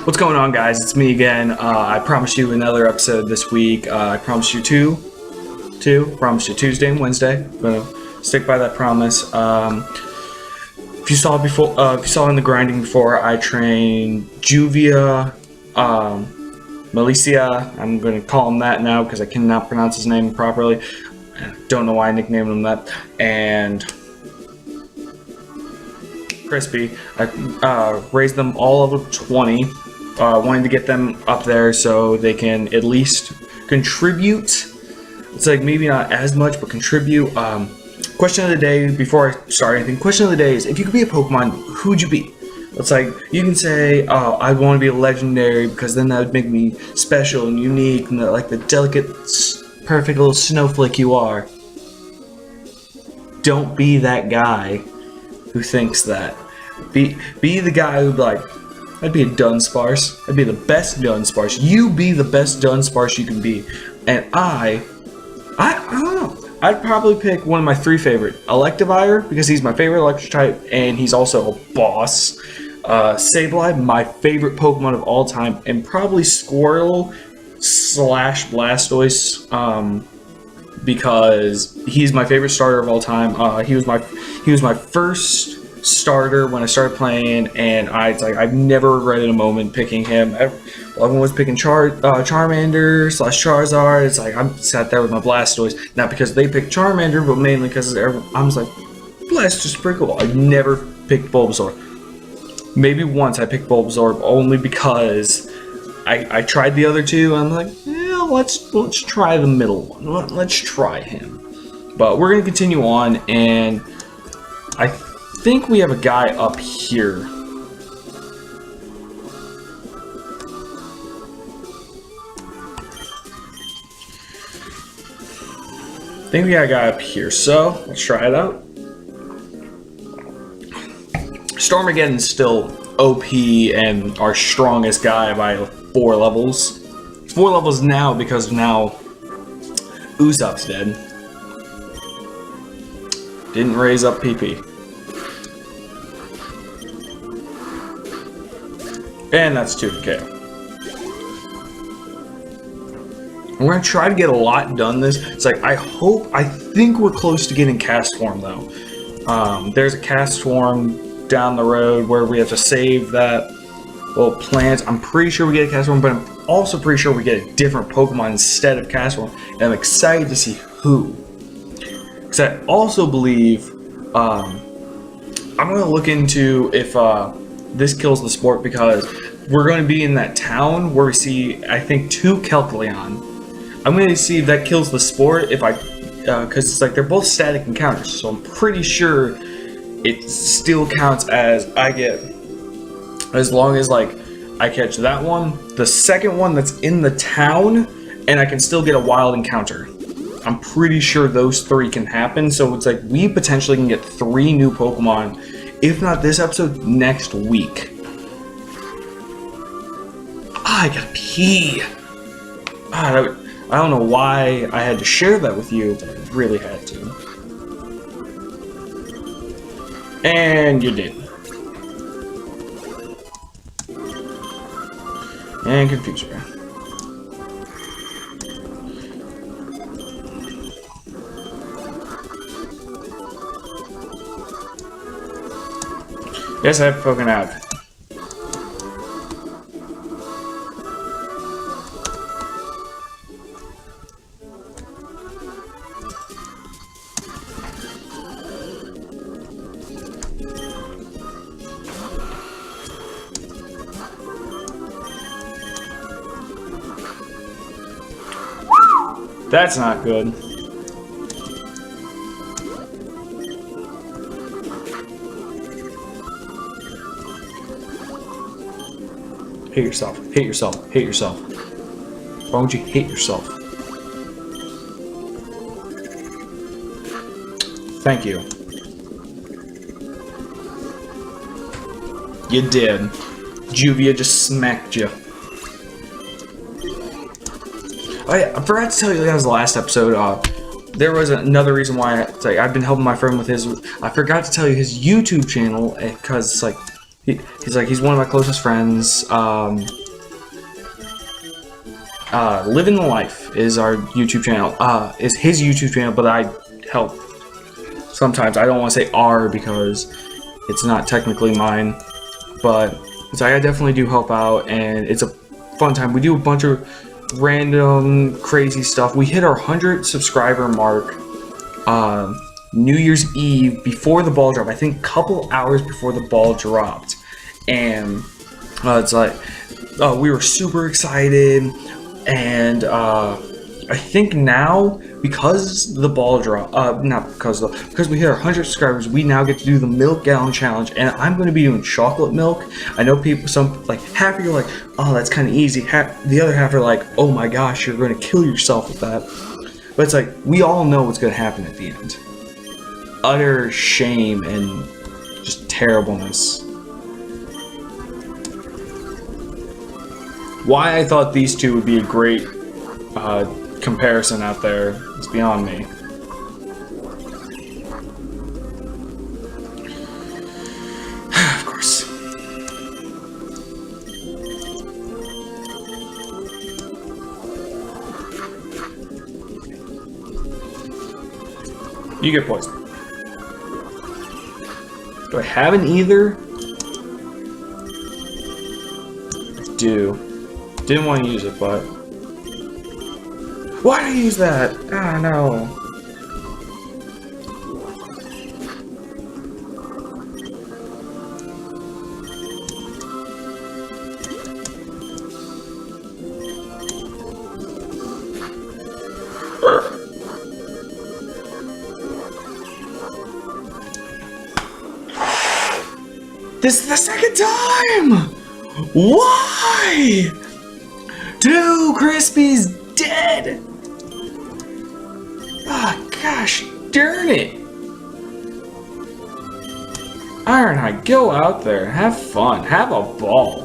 What's going on, guys? It's me again. I promised you another episode this week. I promised you two. Promised you Tuesday and Wednesday. I'm gonna stick by that promise. If you saw before, if you saw in the grinding before, I trained Juvia, Milicia. I'm gonna call him that now because I cannot pronounce his name properly. I don't know why I nicknamed him that. And Crispy. I raised them all level 20. Wanting to get them up there so they can at least contribute. It's like maybe not as much, but contribute. Question of the day before I start anything. Question of the day is, if you could be a Pokemon, who would you be? It's like, you can say, oh, I want to be a legendary because then that would make me special and unique and like the delicate, perfect little snowflake you are. Don't be that guy who thinks that. Be the guy who'd be like, I'd be a Dunsparce. I'd be the best Dunsparce. You be the best Dunsparce you can be. And I don't know. I'd probably pick one of my three favorite. Electivire, because he's my favorite electric type, and he's also a boss. Sableye, my favorite Pokemon of all time, and probably Squirtle / Blastoise, because he's my favorite starter of all time. He was my first starter when I started playing, and I've never regretted a moment picking him. Everyone was picking Charmander / Charizard. It's like I sat there with my Blastoise, not because they picked Charmander, but mainly because I was like, Blastoise is pretty cool. I never picked Bulbasaur. Maybe once I picked Bulbasaur, only because I tried the other two, and I'm like, yeah, let's try the middle one. Let's try him. But we're gonna continue on, and I think we have a guy up here. I think we got a guy up here, so let's try it out. Stormageddon's still OP and our strongest guy by 4 levels. 4 levels now because now Usopp's dead. Didn't raise up PP. And that's 2 KO. We're gonna try to get a lot done this. It's like, I think we're close to getting cast form though. There's a cast form down the road where we have to save that little plant. I'm pretty sure we get a cast form, but I'm also pretty sure we get a different Pokemon instead of cast form. And I'm excited to see who. Because I also believe, I'm gonna look into if this kills the sport, because we're going to be in that town where we see, I think, 2 Kelkleon. I'm going to see if that kills the sport, if because it's like they're both static encounters, so I'm pretty sure it still counts as I get, as long as like I catch that one, the second one that's in the town, and I can still get a wild encounter. I'm pretty sure those 3 can happen, so it's like we potentially can get 3 new Pokemon, if not this episode, next week. I gotta pee. I don't know why I had to share that with you, but I really had to. And you did. And Confuser. Yes, I have Pokken Ave. That's not good. Hate yourself. Hate yourself. Hate yourself. Why would you hate yourself? Thank you. You did. Juvia just smacked you. Oh yeah, I forgot to tell you that was the last episode. There was another reason why I've been helping my friend with his. I forgot to tell you his YouTube channel because it's like he's one of my closest friends. Living the Life is our YouTube channel. Is his YouTube channel, but I help sometimes. I don't want to say our because it's not technically mine, but it's like I definitely do help out, and it's a fun time. We do a bunch of random crazy stuff. We hit our 100 subscriber mark New Year's Eve before the ball dropped. I think a couple hours before the ball dropped, and it's like we were super excited. And I think now, because the ball drop, because we hit our 100 subscribers, we now get to do the milk gallon challenge, and I'm going to be doing chocolate milk. I know people, some like half of you are like, oh, that's kind of easy. The other half are like, oh my gosh, you're going to kill yourself with that. But it's like we all know what's going to happen at the end. Utter shame and just terribleness. Why I thought these two would be a great comparison out there is beyond me. Of course. You get poisoned. Do I have an either? I do. Didn't want to use it, but... Why did I use that? Ah, no. This is the second time! Why? 2 Crispies dead! Ah, gosh darn it! Ironhide, go out there, have fun, have a ball.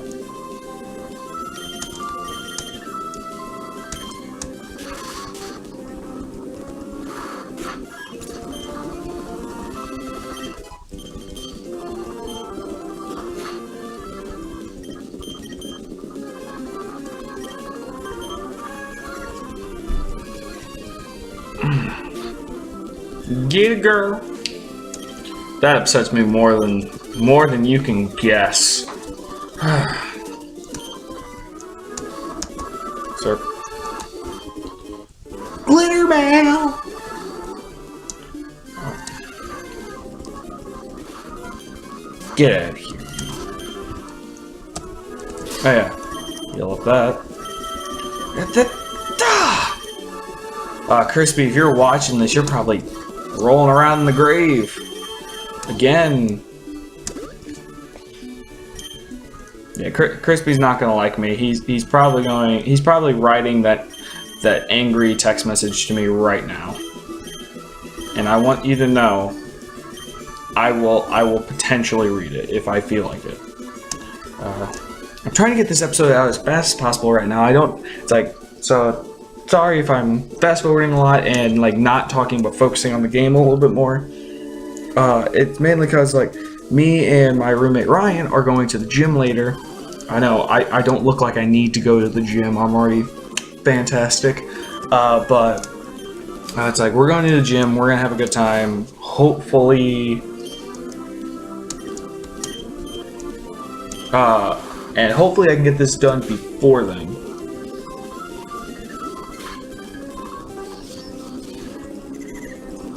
Get it, girl. That upsets me more than you can guess. Sir. Glitter mail. Get out of here. Oh yeah. You'll love that. Crispy, if you're watching this, you're probably rolling around in the grave again. Yeah, Crispy's not gonna like me. He's probably writing that angry text message to me right now. And I want you to know, I will potentially read it if I feel like it. I'm trying to get this episode out as fast as possible right now. So sorry if I'm fast forwarding a lot and like not talking but focusing on the game a little bit more. It's mainly because like me and my roommate Ryan are going to the gym later. I know I don't look like I need to go to the gym. I'm already fantastic. But it's like we're going to the gym. We're gonna have a good time. Hopefully, and hopefully I can get this done before then.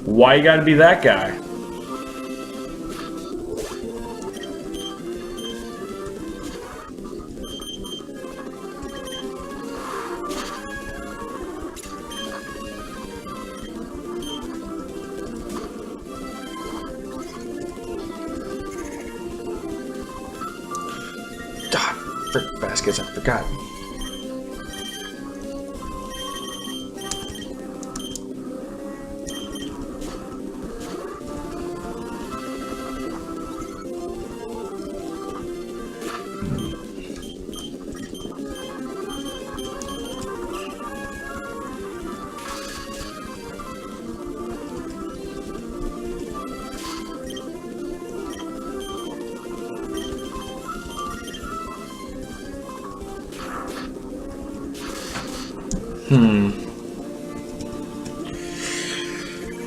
Why you gotta be that guy? God, frick baskets, I forgot.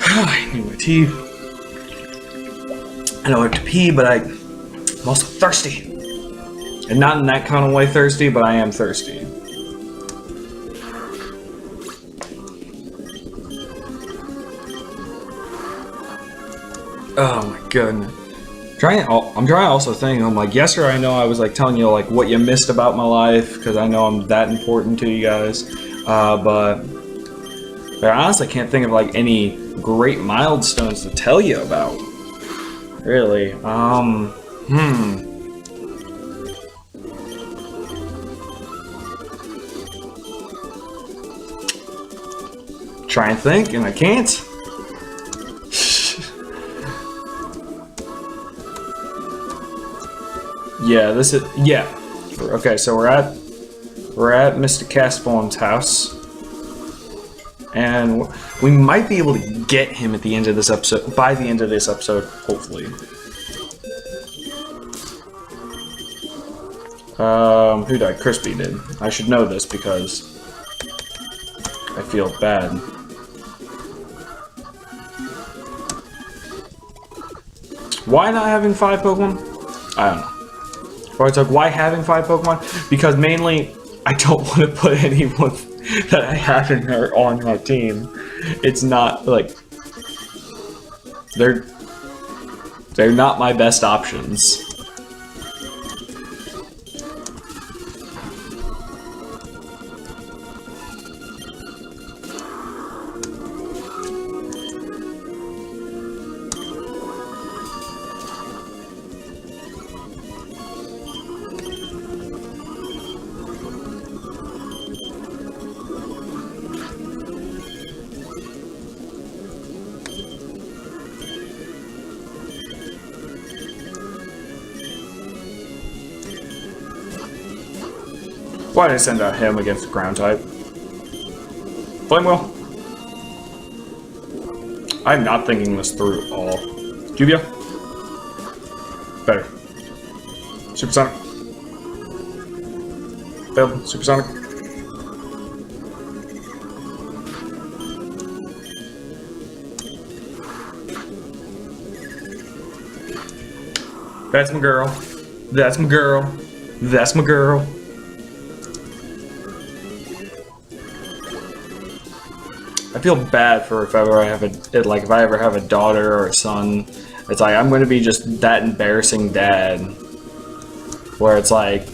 I need my tea. I know I have to pee, but I'm also thirsty. And not in that kind of way thirsty, but I am thirsty. Oh my goodness. I'm trying to also think, I'm like, yesterday I know I was like telling you like what you missed about my life, because I know I'm that important to you guys. But I honestly can't think of like any great milestones to tell you about. Really. Try and think, and I can't. Yeah, this is okay, so we're at Mr. Castform's house. And we might be able to get him at the end of this episode, by the end of this episode, hopefully. Who died? Crispy did. I should know this because I feel bad. Why not having 5 Pokemon? I don't know. Or it's like, why having 5 Pokemon? Because mainly, I don't want to put anyone that I have in there on my team. It's not, like... They're not my best options. Why did I send out him against the ground type? Flame Wheel. I'm not thinking this through at all. Juvia. Better. Supersonic. Failed. Supersonic. That's my girl. That's my girl. That's my girl. I feel bad for if ever I have if I ever have a daughter or a son. It's like I'm going to be just that embarrassing dad, where it's like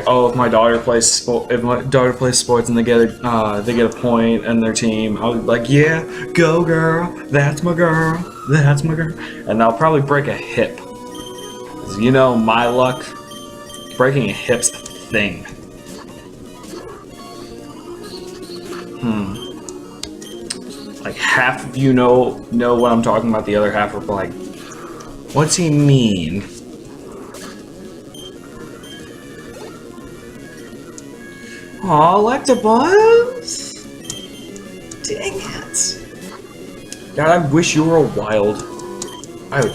oh, if my daughter plays sports and they get a point in their team, I'll be like, yeah, go girl, that's my girl, that's my girl, and I'll probably break a hip. 'Cause you know my luck, breaking a hip's a thing. Like half of you know what I'm talking about, the other half are like, what's he mean? Aw, Electabuzz? Dang it. God, I wish you were a wild. I would...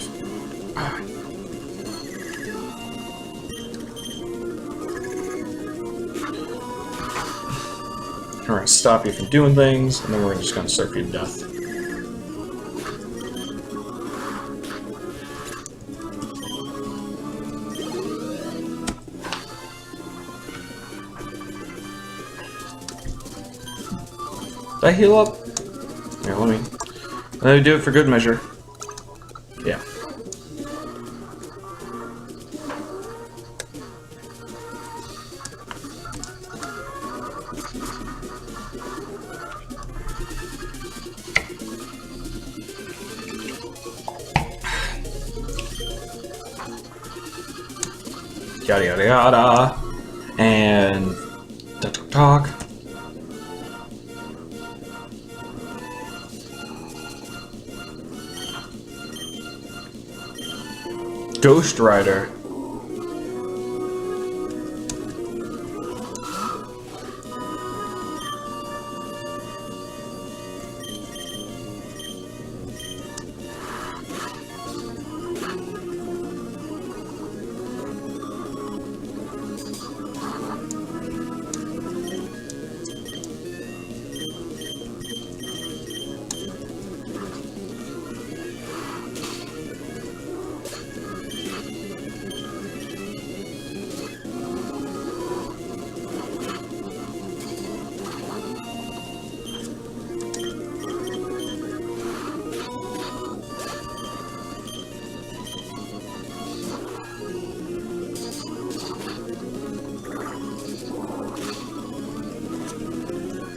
We're gonna stop you from doing things, and then we're just gonna surf you to death. Did I heal up? Yeah, let me do it for good measure. Yeah. Yada yada yada, and talk. Ghost Rider.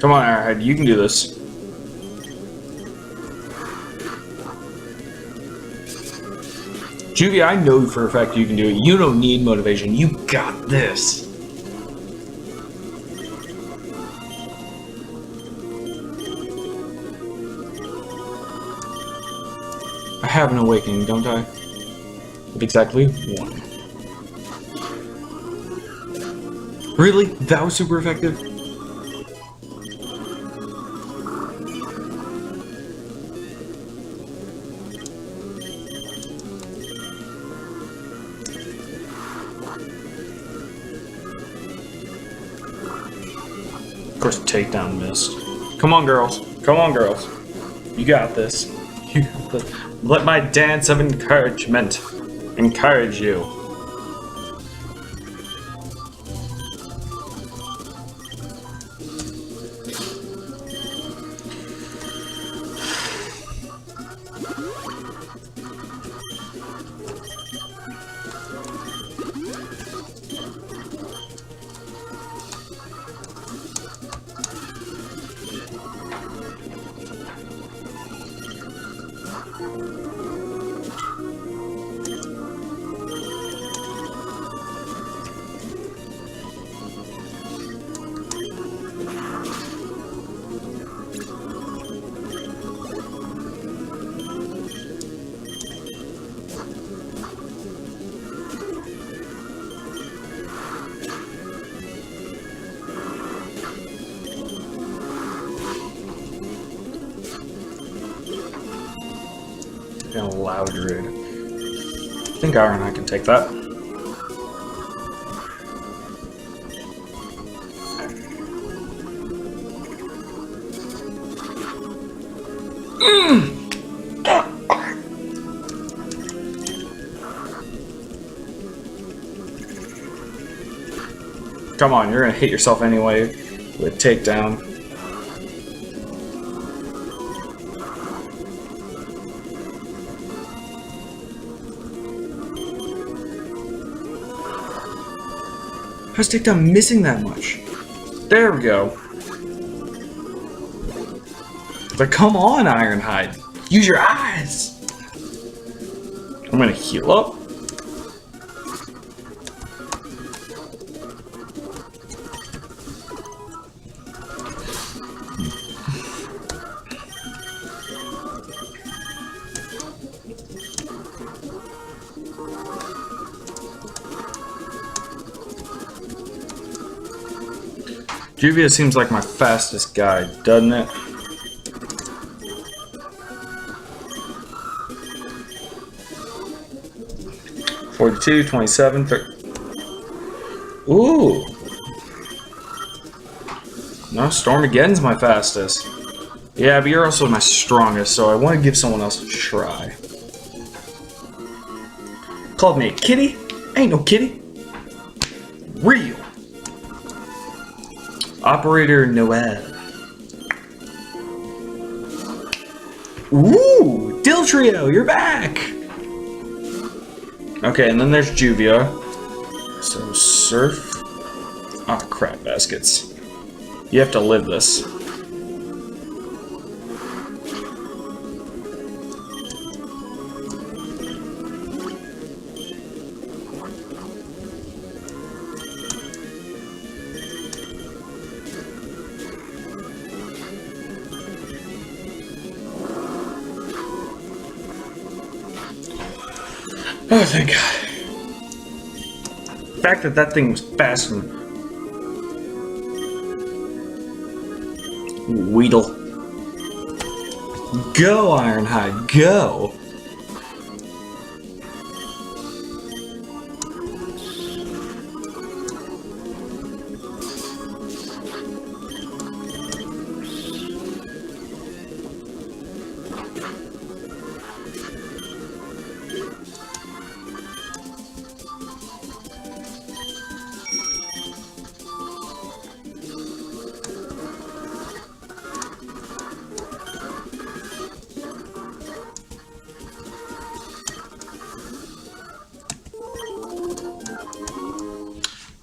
Come on, Airhead, you can do this. Juvia, I know for a fact you can do it. You don't need motivation. You got this. I have an awakening, don't I? With exactly 1. Really? That was super effective? Of course, takedown missed. Come on, girls. Come on, girls. You got this. You got this. Let my dance of encouragement encourage you. A loud rude. I think Iron I can take that. Come on, you're gonna hit yourself anyway with takedown. How's takedown missing that much? There we go. But come on, Ironhide. Use your eyes. I'm gonna heal up. Juvia seems like my fastest guy, doesn't it? $42, $27, $30. Ooh. No, Stormageddon's my fastest. Yeah, but you're also my strongest, so I want to give someone else a try. Called me a kitty? Ain't no kitty. Real. Operator Noel. Ooh, Dill Trio, you're back. Okay, and then there's Juvia. So Surf. Ah, crap baskets. You have to live this. Oh, thank God. The fact that that thing was fast and... Weedle. Go, Ironhide, go!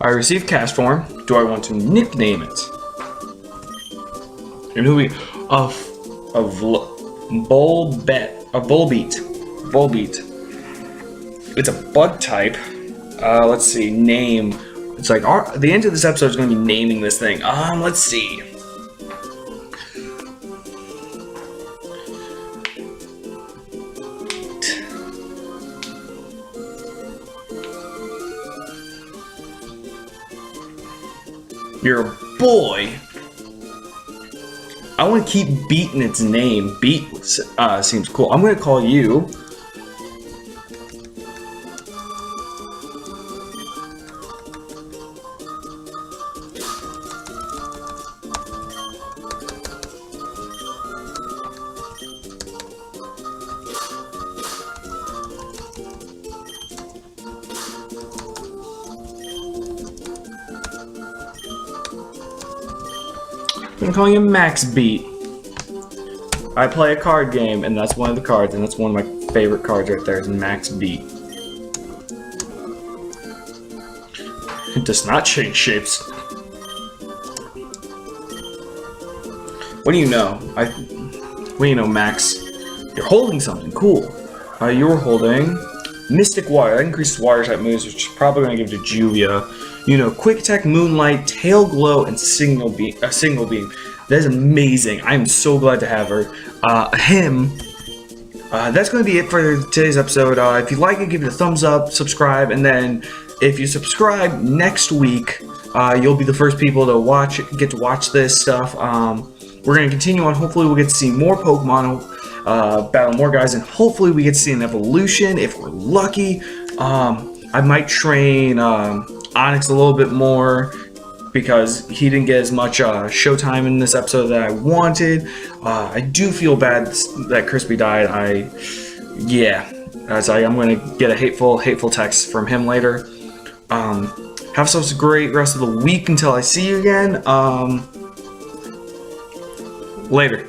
I received cast form. Do I want to nickname it? And who we Volbeat. It's a bug type. Let's see, name. It's like the end of this episode is going to be naming this thing. Let's see. You're a boy. I want to keep beating its name. Beat seems cool. I'm going to call you. I'm calling him Max Beat. I play a card game, and that's one of the cards, and that's one of my favorite cards right there, is Max Beat. It does not change shapes. What do you know? What do you know, Max? You're holding something cool. You're holding Mystic Wire. That increases wire type moves, which is probably going to give to Juvia. You know, Quick Attack, Moonlight, Tail Glow, and Signal Beam. That is amazing. I'm so glad to have her. That's going to be it for today's episode. If you like it, give it a thumbs up, subscribe, and then if you subscribe next week, you'll be the first people to get to watch this stuff. We're going to continue on. Hopefully, we'll get to see more Pokemon, battle more guys, and hopefully, we get to see an evolution if we're lucky. I might train Onyx a little bit more because he didn't get as much showtime in this episode that I wanted. I do feel bad that Crispy died. I'm going to get a hateful text from him later. Have yourselves a great rest of the week until I see you again. Later.